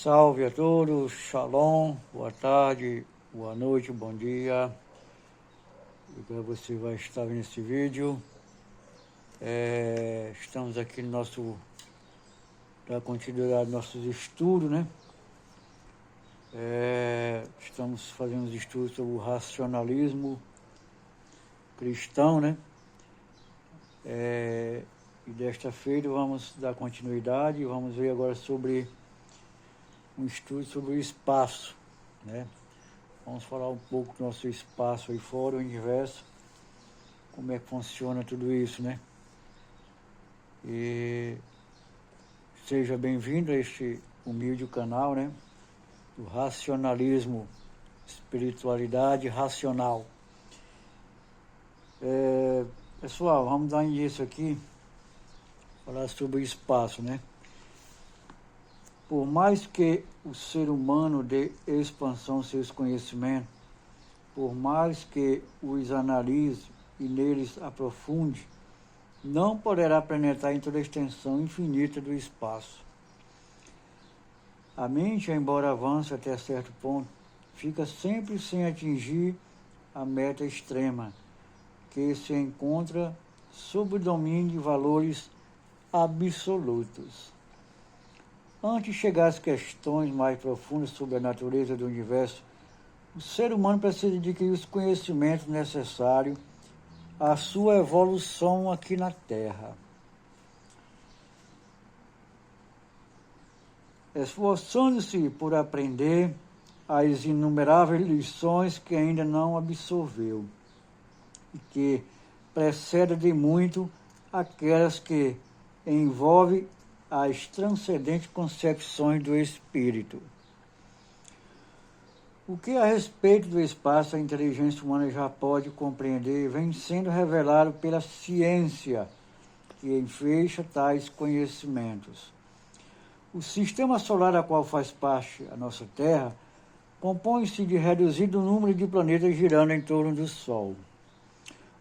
Salve a todos, shalom, boa tarde, boa noite, bom dia. E para você vai estar vendo esse vídeo. Estamos aqui no para continuar nossos estudos, né? Estamos fazendo os estudos sobre o racionalismo cristão, né? E desta feita vamos dar continuidade e vamos ver agora sobre um estudo sobre o espaço, né? Vamos falar um pouco do nosso espaço aí fora, o universo, como é que funciona tudo isso, né? E seja bem-vindo a este humilde canal, né? Do racionalismo, espiritualidade racional. Pessoal, vamos dar início aqui, falar sobre o espaço, né? Por mais que o ser humano dê expansão aos seus conhecimentos, por mais que os analise e neles aprofunde, não poderá penetrar em toda a extensão infinita do espaço. A mente, embora avance até certo ponto, fica sempre sem atingir a meta extrema, que se encontra sob o domínio de valores absolutos. Antes de chegar às questões mais profundas sobre a natureza do universo, o ser humano precisa adquirir os conhecimentos necessários à sua evolução aqui na Terra. Esforçando-se por aprender as inumeráveis lições que ainda não absorveu e que precedem de muito aquelas que envolvem as transcendentes concepções do espírito. O que a respeito do espaço a inteligência humana já pode compreender vem sendo revelado pela ciência que enfeixa tais conhecimentos. O sistema solar a qual faz parte a nossa Terra compõe-se de reduzido número de planetas girando em torno do Sol.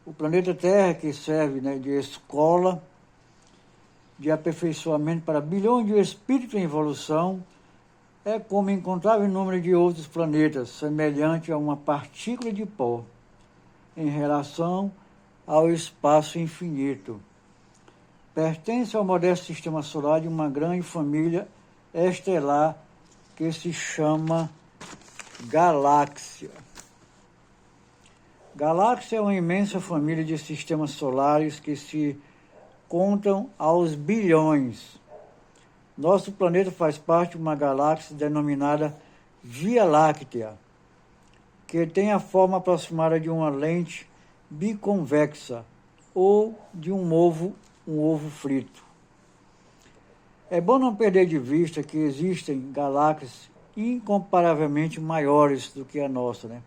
O planeta Terra, que serve de escola de aperfeiçoamento para bilhões de espíritos em evolução, é como incontável número de outros planetas, semelhante a uma partícula de pó, em relação ao espaço infinito. Pertence ao modesto sistema solar de uma grande família estelar que se chama galáxia. Galáxia é uma imensa família de sistemas solares que se contam aos bilhões. Nosso planeta faz parte de uma galáxia denominada Via Láctea, que tem a forma aproximada de uma lente biconvexa ou de um ovo frito. É bom não perder de vista que existem galáxias incomparavelmente maiores do que a nossa, né?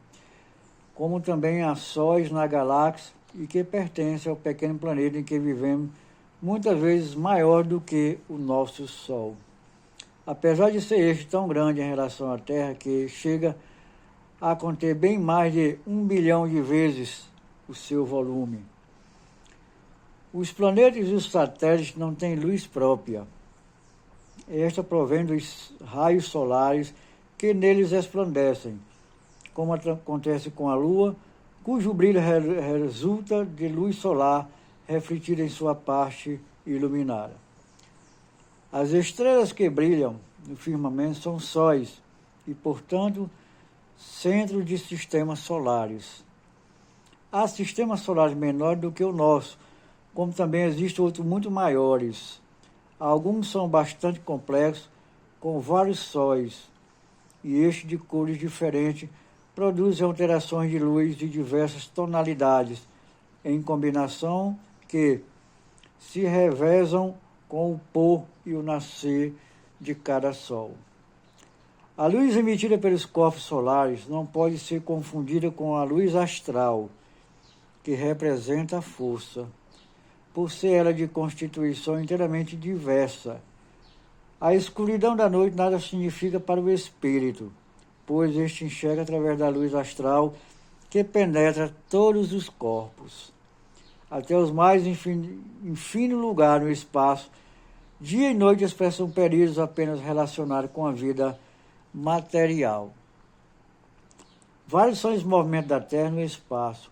Como também há sóis na galáxia e que pertencem ao pequeno planeta em que vivemos, muitas vezes maior do que o nosso Sol. Apesar de ser este tão grande em relação à Terra, que chega a conter bem mais de 1 bilhão de vezes o seu volume. Os planetas e os satélites não têm luz própria. Esta provém dos raios solares que neles resplandecem, como acontece com a Lua, cujo brilho resulta de luz solar refletida em sua parte iluminada. As estrelas que brilham no firmamento são sóis e, portanto, centros de sistemas solares. Há sistemas solares menores do que o nosso, como também existem outros muito maiores. Alguns são bastante complexos, com vários sóis, e estes de cores diferentes produzem alterações de luz de diversas tonalidades, em combinação que se revezam com o pôr e o nascer de cada sol. A luz emitida pelos corpos solares não pode ser confundida com a luz astral, que representa a força, por ser ela de constituição inteiramente diversa. A escuridão da noite nada significa para o espírito, pois este enxerga através da luz astral que penetra todos os corpos, até os mais infinos lugares no espaço, Dia e noite expressam períodos apenas relacionados com a vida material. Vários são os movimentos da Terra no espaço.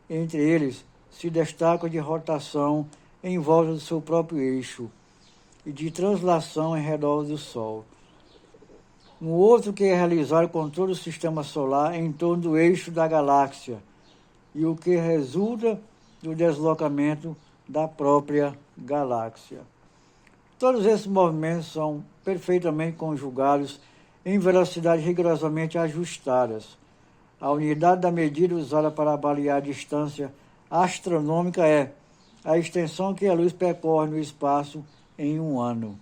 Entre eles, se destaca o de rotação em volta do seu próprio eixo e de translação em redor do Sol. Um outro que é realizado com todo o sistema solar em torno do eixo da galáxia e o que resulta do deslocamento da própria galáxia. Todos esses movimentos são perfeitamente conjugados em velocidades rigorosamente ajustadas. A unidade da medida usada para avaliar a distância astronômica é a extensão que a luz percorre no espaço em um ano.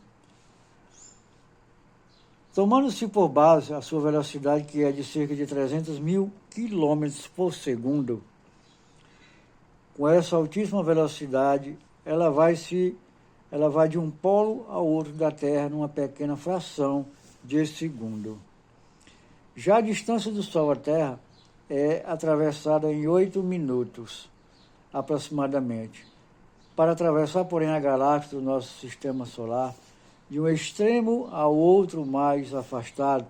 Tomando-se por base a sua velocidade, que é de cerca de 300 mil quilômetros por segundo, com essa altíssima velocidade, ela vai de um polo ao outro da Terra numa pequena fração de segundo. Já a distância do Sol à Terra é atravessada em 8 minutos, aproximadamente. Para atravessar, porém, a galáxia do nosso sistema solar, de um extremo ao outro mais afastado,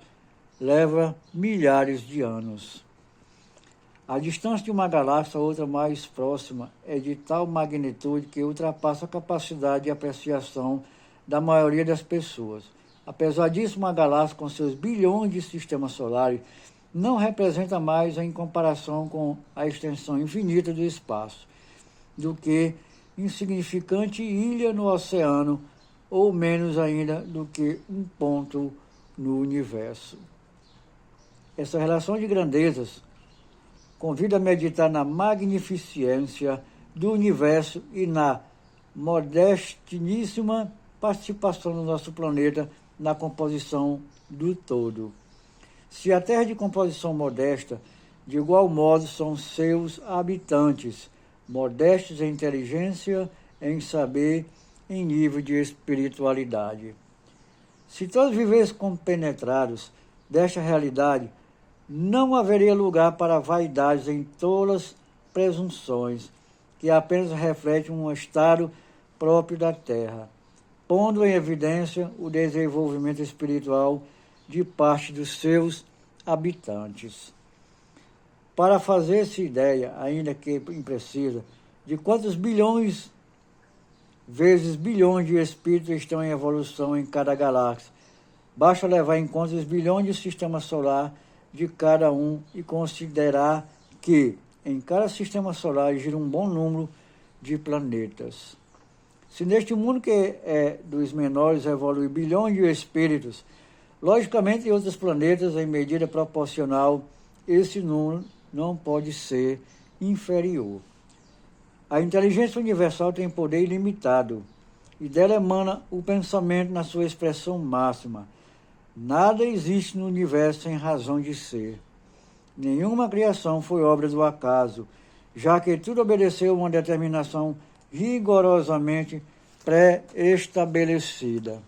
leva milhares de anos. A distância de uma galáxia a outra mais próxima é de tal magnitude que ultrapassa a capacidade de apreciação da maioria das pessoas. Apesar disso, uma galáxia com seus bilhões de sistemas solares não representa mais, em comparação com a extensão infinita do espaço, do que insignificante ilha no oceano, ou menos ainda do que um ponto no universo. Essa relação de grandezas convida a meditar na magnificência do universo e na modestíssima participação do nosso planeta na composição do todo. Se a Terra é de composição modesta, de igual modo são seus habitantes, modestos em inteligência, em saber, em nível de espiritualidade. Se todos vivessem compenetrados desta realidade, não haveria lugar para vaidades em tolas presunções, que apenas refletem um estado próprio da Terra, pondo em evidência o desenvolvimento espiritual de parte dos seus habitantes. Para fazer-se ideia, ainda que imprecisa, de quantos bilhões vezes bilhões de espíritos estão em evolução em cada galáxia, basta levar em conta os bilhões de sistema solar de cada um e considerar que em cada sistema solar gira um bom número de planetas. Se neste mundo que é dos menores evolui bilhões de espíritos, logicamente em outros planetas, em medida proporcional, esse número não pode ser inferior. A inteligência universal tem poder ilimitado e dela emana o pensamento na sua expressão máxima. Nada existe no universo sem razão de ser. Nenhuma criação foi obra do acaso, já que tudo obedeceu a uma determinação rigorosamente pré-estabelecida.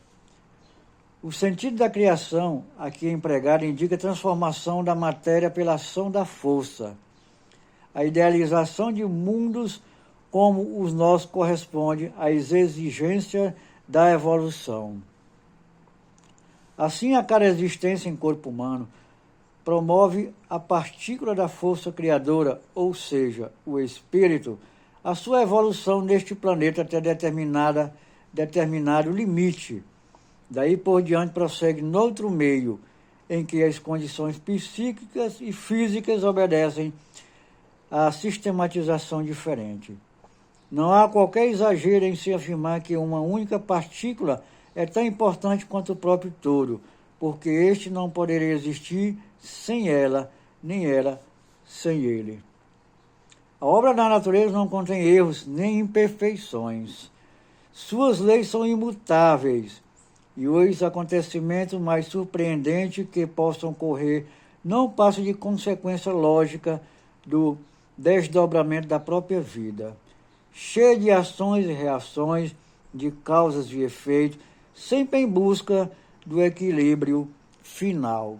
O sentido da criação, aqui empregado, indica a transformação da matéria pela ação da força. A idealização de mundos como os nossos corresponde às exigências da evolução. Assim, a cada existência em corpo humano promove a partícula da força criadora, ou seja, o espírito, a sua evolução neste planeta até determinado limite. Daí por diante prossegue noutro meio, em que as condições psíquicas e físicas obedecem à sistematização diferente. Não há qualquer exagero em se afirmar que uma única partícula é tão importante quanto o próprio todo, porque este não poderia existir sem ela, nem ela sem ele. A obra da natureza não contém erros nem imperfeições. Suas leis são imutáveis, e os acontecimentos mais surpreendentes que possam ocorrer não passam de consequência lógica do desdobramento da própria vida, cheia de ações e reações, de causas e efeitos, sempre em busca do equilíbrio final.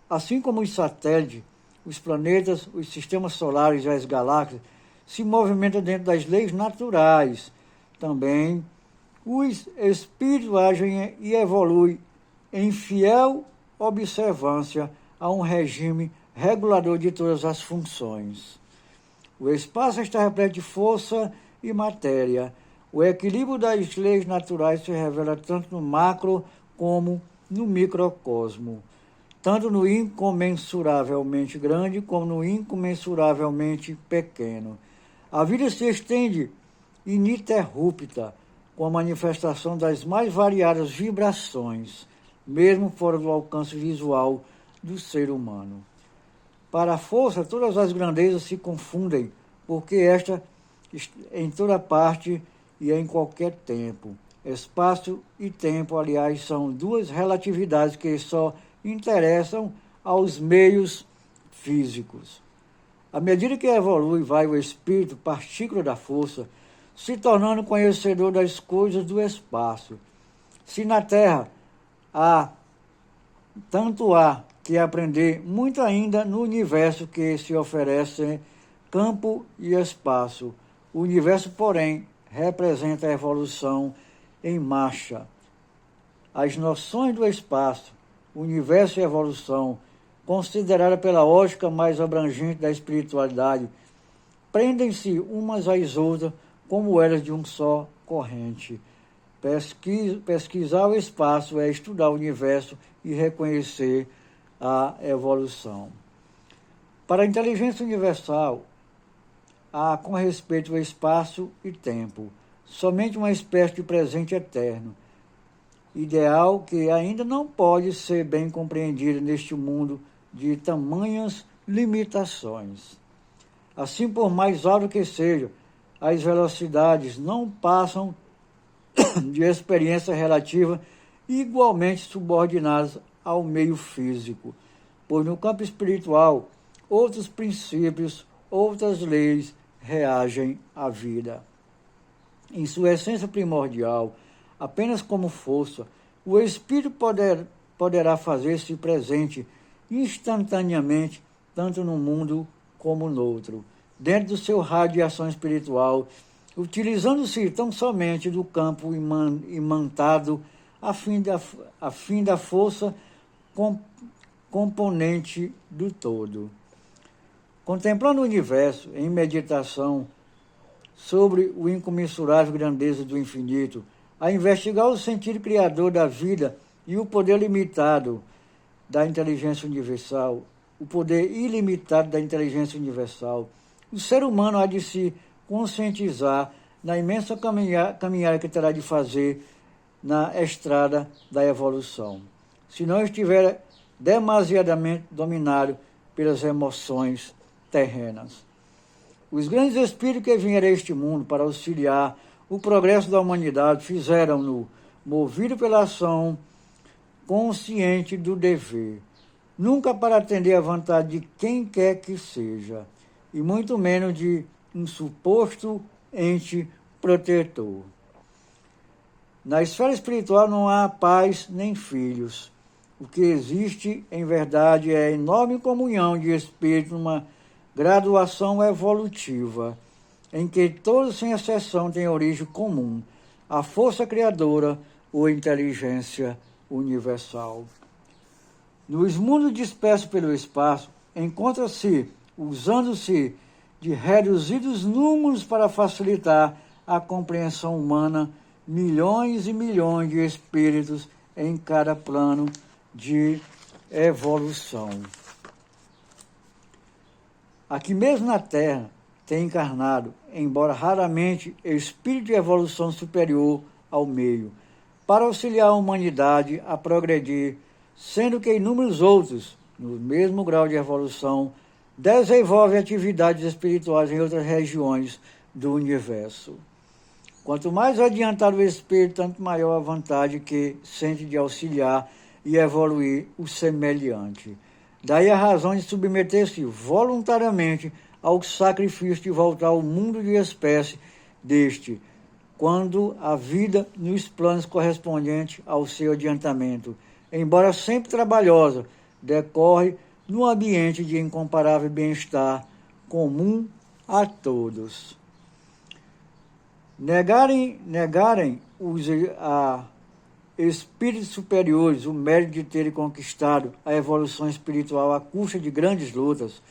Assim como os satélites, os planetas, os sistemas solares e as galáxias se movimentam dentro das leis naturais, também o espírito age e evolui em fiel observância a um regime regulador de todas as funções. O espaço está repleto de força e matéria. O equilíbrio das leis naturais se revela tanto no macro como no microcosmo, tanto no incomensuravelmente grande como no incomensuravelmente pequeno. A vida se estende ininterrupta, com a manifestação das mais variadas vibrações, mesmo fora do alcance visual do ser humano. Para a força, todas as grandezas se confundem, porque esta em toda parte e em qualquer tempo. Espaço e tempo, aliás, são duas relatividades que só interessam aos meios físicos. À medida que evolui, vai o espírito, partícula da força, se tornando conhecedor das coisas do espaço. Se na Terra tanto há que aprender, muito ainda no universo que se oferece campo e espaço. O universo, porém, representa a evolução em marcha. As noções do espaço, universo e evolução, considerada pela ótica mais abrangente da espiritualidade, prendem-se umas às outras como elas de um só corrente. Pesquisar o espaço é estudar o universo e reconhecer a evolução. Para a inteligência universal, há com respeito ao espaço e tempo somente uma espécie de presente eterno, ideal que ainda não pode ser bem compreendido neste mundo de tamanhas limitações. Assim, por mais alto que seja, as velocidades não passam de experiência relativa igualmente subordinadas ao meio físico, pois no campo espiritual, outros princípios, outras leis reagem à vida. Em sua essência primordial, apenas como força, o espírito poderá fazer-se presente instantaneamente, tanto no mundo como no outro, dentro do seu raio de ação espiritual, utilizando-se tão somente do campo imantado a fim da força componente do todo. Contemplando o universo em meditação sobre o incomensurável grandeza do infinito, a investigar o sentido criador da vida e o poder limitado da inteligência universal, o poder ilimitado da inteligência universal, o ser humano há de se conscientizar na imensa caminhada que terá de fazer na estrada da evolução, se não estiver demasiadamente dominado pelas emoções terrenas. Os grandes espíritos que vieram a este mundo para auxiliar o progresso da humanidade fizeram-no movido pela ação consciente do dever, nunca para atender à vontade de quem quer que seja, e muito menos de um suposto ente protetor. Na esfera espiritual não há pais nem filhos. O que existe, em verdade, é a enorme comunhão de espírito numa graduação evolutiva, em que todos, sem exceção, têm origem comum, a força criadora ou inteligência universal. Nos mundos dispersos pelo espaço, encontra-se, usando-se de reduzidos números para facilitar a compreensão humana, milhões e milhões de espíritos em cada plano de evolução. Aqui mesmo na Terra tem encarnado, embora raramente, espírito de evolução superior ao meio, para auxiliar a humanidade a progredir, sendo que inúmeros outros, no mesmo grau de evolução, desenvolvem atividades espirituais em outras regiões do universo. Quanto mais adiantado o espírito, tanto maior a vontade que sente de auxiliar e evoluir o semelhante. Daí a razão de submeter-se voluntariamente ao sacrifício de voltar ao mundo de espécie deste, quando a vida nos planos correspondentes ao seu adiantamento, embora sempre trabalhosa, decorre num ambiente de incomparável bem-estar comum a todos. Negarem espíritos superiores o mérito de terem conquistado a evolução espiritual à custa de grandes lutas,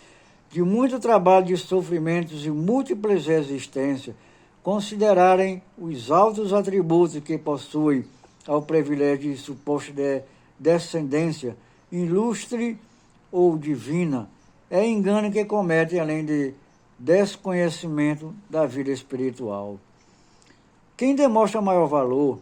de muito trabalho de sofrimentos e múltiplas resistências, considerarem os altos atributos que possuem ao privilégio de suposta descendência ilustre ou divina, é engano que cometem além de desconhecimento da vida espiritual. Quem demonstra maior valor,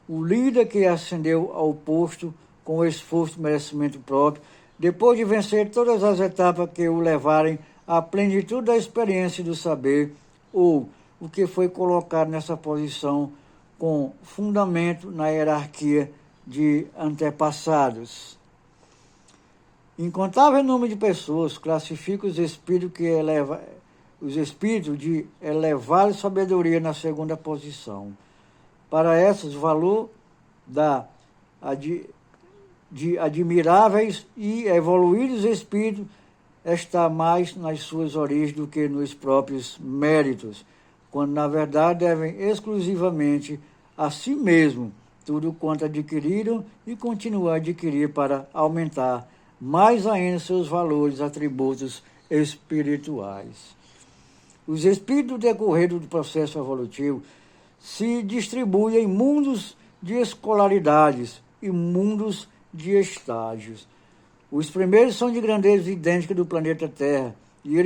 o líder que ascendeu ao posto com esforço e merecimento próprio, depois de vencer todas as etapas que o levarem à plenitude da experiência e do saber, ou o que foi colocado nessa posição com fundamento na hierarquia de antepassados. Incontável número de pessoas classificam os espíritos de elevada sabedoria na segunda posição. Para essas, o valor de admiráveis e evoluídos espíritos está mais nas suas origens do que nos próprios méritos, quando na verdade devem exclusivamente a si mesmo tudo quanto adquiriram e continuam a adquirir para aumentar mais ainda seus valores, atributos espirituais. Os espíritos, no decorrer do processo evolutivo, se distribuem em mundos de escolaridades e mundos de estágios. Os primeiros são de grandeza idêntica do planeta Terra, e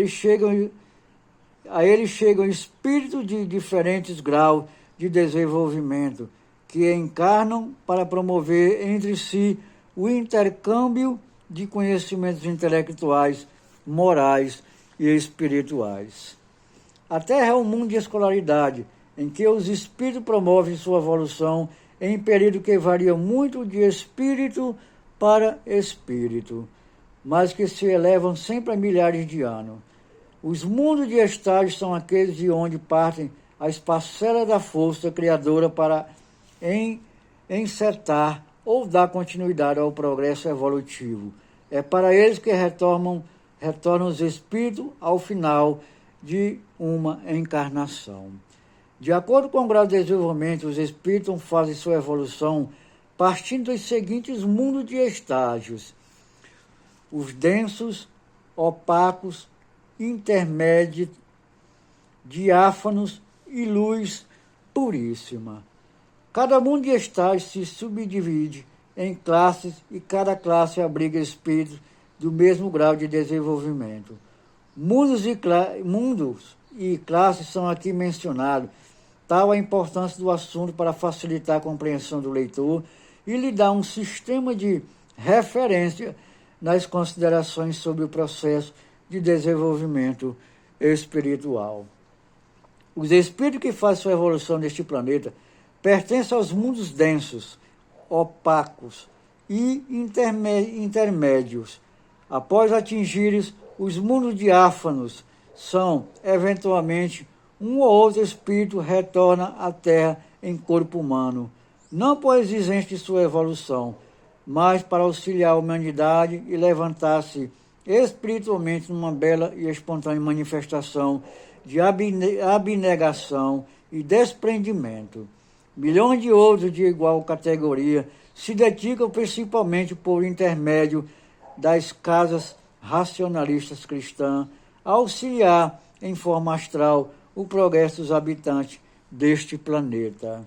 a eles chegam espíritos de diferentes graus de desenvolvimento, que encarnam para promover entre si o intercâmbio de conhecimentos intelectuais, morais e espirituais. A Terra é um mundo de escolaridade, em que os espíritos promovem sua evolução em período que varia muito de espírito para espírito, mas que se elevam sempre a milhares de anos. Os mundos de estágios são aqueles de onde partem as parcelas da força criadora para encetar ou dar continuidade ao progresso evolutivo. É para eles que retornam os espíritos ao final de uma encarnação. De acordo com o grau de desenvolvimento, os espíritos fazem sua evolução partindo dos seguintes mundos de estágios: os densos, opacos, intermédios, diáfanos e luz puríssima. Cada mundo de estágios se subdivide em classes e cada classe abriga espíritos do mesmo grau de desenvolvimento. Mundos e classes são aqui mencionados, tal a importância do assunto para facilitar a compreensão do leitor e lhe dar um sistema de referência nas considerações sobre o processo de desenvolvimento espiritual. Os espíritos que fazem sua evolução neste planeta pertencem aos mundos densos, opacos e intermédios. Após atingirem os mundos diáfanos, são, eventualmente, um ou outro espírito retorna à Terra em corpo humano, não por exigência de sua evolução, mas para auxiliar a humanidade e levantar-se espiritualmente numa bela e espontânea manifestação de abnegação e desprendimento. Milhões de outros de igual categoria se dedicam principalmente por intermédio das casas racionalistas cristãs a auxiliar em forma astral o progresso dos habitantes deste planeta.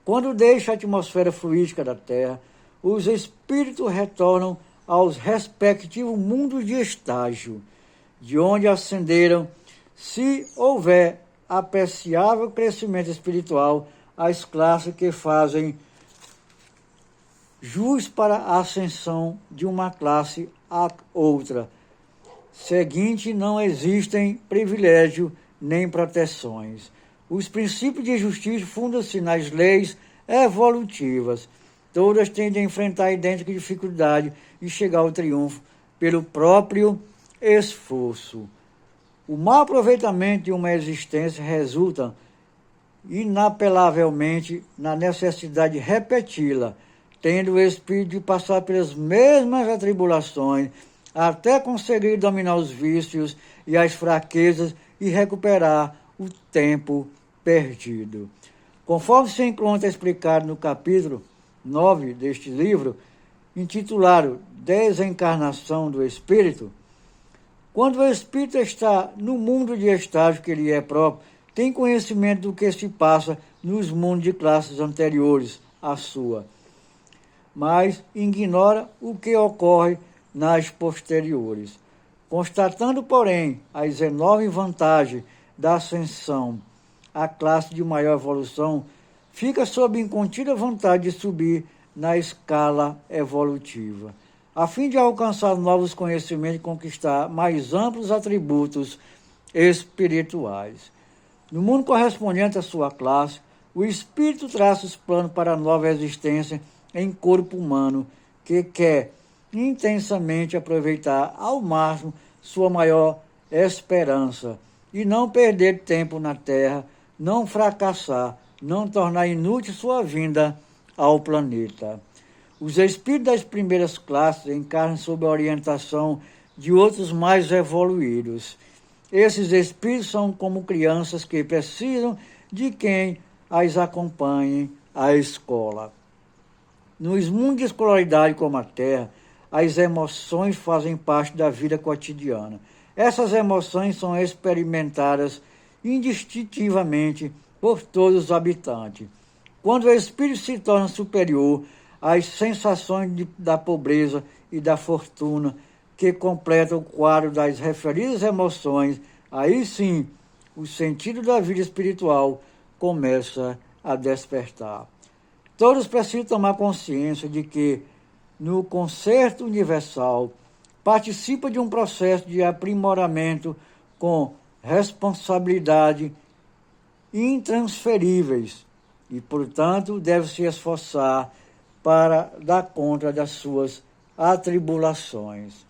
Quando deixa a atmosfera fluídica da Terra, os espíritos retornam aos respectivos mundos de estágio, de onde ascenderam, se houver apreciável crescimento espiritual, as classes que fazem jus para a ascensão de uma classe a outra. Seguinte, não existem privilégios nem proteções. Os princípios de justiça fundam-se nas leis evolutivas. Todas tendem a enfrentar idêntica dificuldade e chegar ao triunfo pelo próprio esforço. O mau aproveitamento de uma existência resulta inapelavelmente na necessidade de repeti-la, tendo o espírito de passar pelas mesmas atribulações até conseguir dominar os vícios e as fraquezas e recuperar o tempo perdido. Conforme se encontra explicado no capítulo 9 deste livro, intitulado Desencarnação do Espírito, quando o espírito está no mundo de estágio que lhe é próprio, tem conhecimento do que se passa nos mundos de classes anteriores à sua, mas ignora o que ocorre nas posteriores. Constatando, porém, as enormes vantagens da ascensão à classe de maior evolução, fica sob incontida vontade de subir na escala evolutiva, a fim de alcançar novos conhecimentos e conquistar mais amplos atributos espirituais. No mundo correspondente à sua classe, o espírito traça os planos para a nova existência em corpo humano, que quer intensamente aproveitar ao máximo sua maior esperança e não perder tempo na Terra, não fracassar, não tornar inútil sua vinda ao planeta. Os espíritos das primeiras classes encarnam sob a orientação de outros mais evoluídos. Esses espíritos são como crianças que precisam de quem as acompanhe à escola. Nos mundos de escolaridade como a Terra, as emoções fazem parte da vida cotidiana. Essas emoções são experimentadas indistintivamente por todos os habitantes. Quando o espírito se torna superior, as sensações da pobreza e da fortuna que completam o quadro das referidas emoções, aí sim o sentido da vida espiritual começa a despertar. Todos precisam tomar consciência de que, no concerto universal, participa de um processo de aprimoramento com responsabilidade intransferíveis e, portanto, deve se esforçar para dar conta das suas atribulações.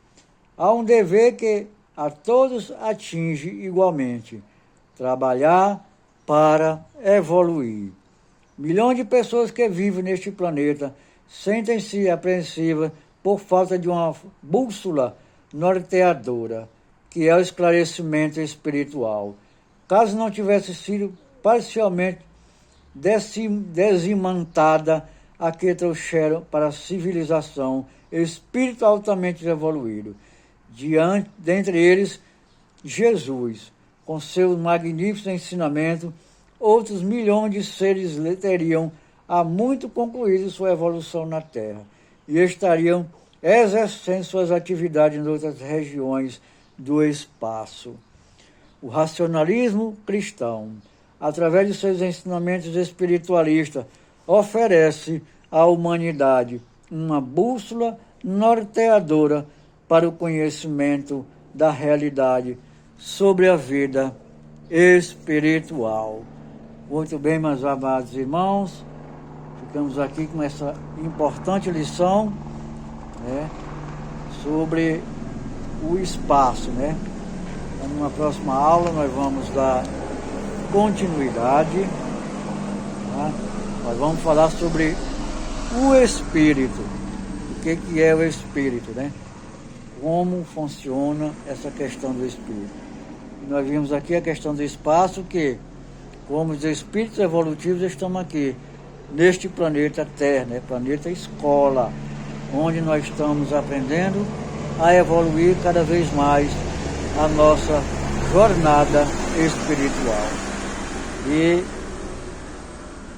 Há um dever que a todos atinge igualmente: trabalhar para evoluir. Milhões de pessoas que vivem neste planeta sentem-se apreensivas por falta de uma bússola norteadora, que é o esclarecimento espiritual. Caso não tivesse sido parcialmente dezimantada a que trouxeram para a civilização espírito altamente evoluído. Dentre eles, Jesus, com seus magníficos ensinamentos, outros milhões de seres teriam há muito concluído sua evolução na Terra e estariam exercendo suas atividades em outras regiões do espaço. O racionalismo cristão, através de seus ensinamentos espiritualistas, oferece à humanidade uma bússola norteadora para o conhecimento da realidade sobre a vida espiritual. Muito bem, meus amados irmãos, ficamos aqui com essa importante lição, né, sobre o espaço, né? Então, numa próxima aula nós vamos dar continuidade, tá? Nós vamos falar sobre o espírito, o que é o espírito, né? Como funciona essa questão do espírito. E nós vimos aqui a questão do espaço, que como os espíritos evolutivos estamos aqui neste planeta Terra, né? Planeta escola, onde nós estamos aprendendo a evoluir cada vez mais a nossa jornada espiritual. E,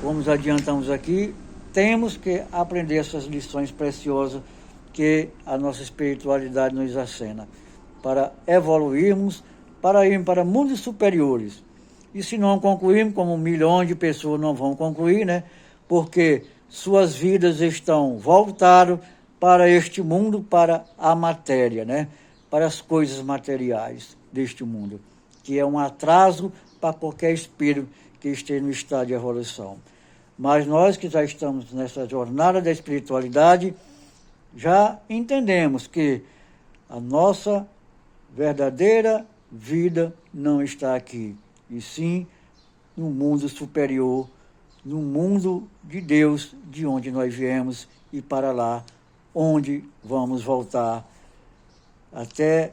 como adiantamos aqui, temos que aprender essas lições preciosas que a nossa espiritualidade nos acena, para evoluirmos, para irmos para mundos superiores. E se não concluirmos, como milhões de pessoas não vão concluir, né? Porque suas vidas estão voltadas para este mundo, para a matéria, né? Para as coisas materiais deste mundo, que é um atraso para qualquer espírito que esteja no estado de evolução. Mas nós que já estamos nessa jornada da espiritualidade, já entendemos que a nossa verdadeira vida não está aqui, e sim no mundo superior, no mundo de Deus, de onde nós viemos e para lá onde vamos voltar, até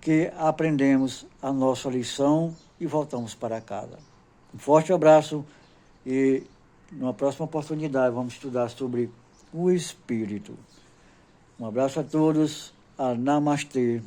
que aprendemos a nossa lição e voltamos para casa. Um forte abraço E numa próxima oportunidade vamos estudar sobre o espírito. Um abraço a todos. Namastê.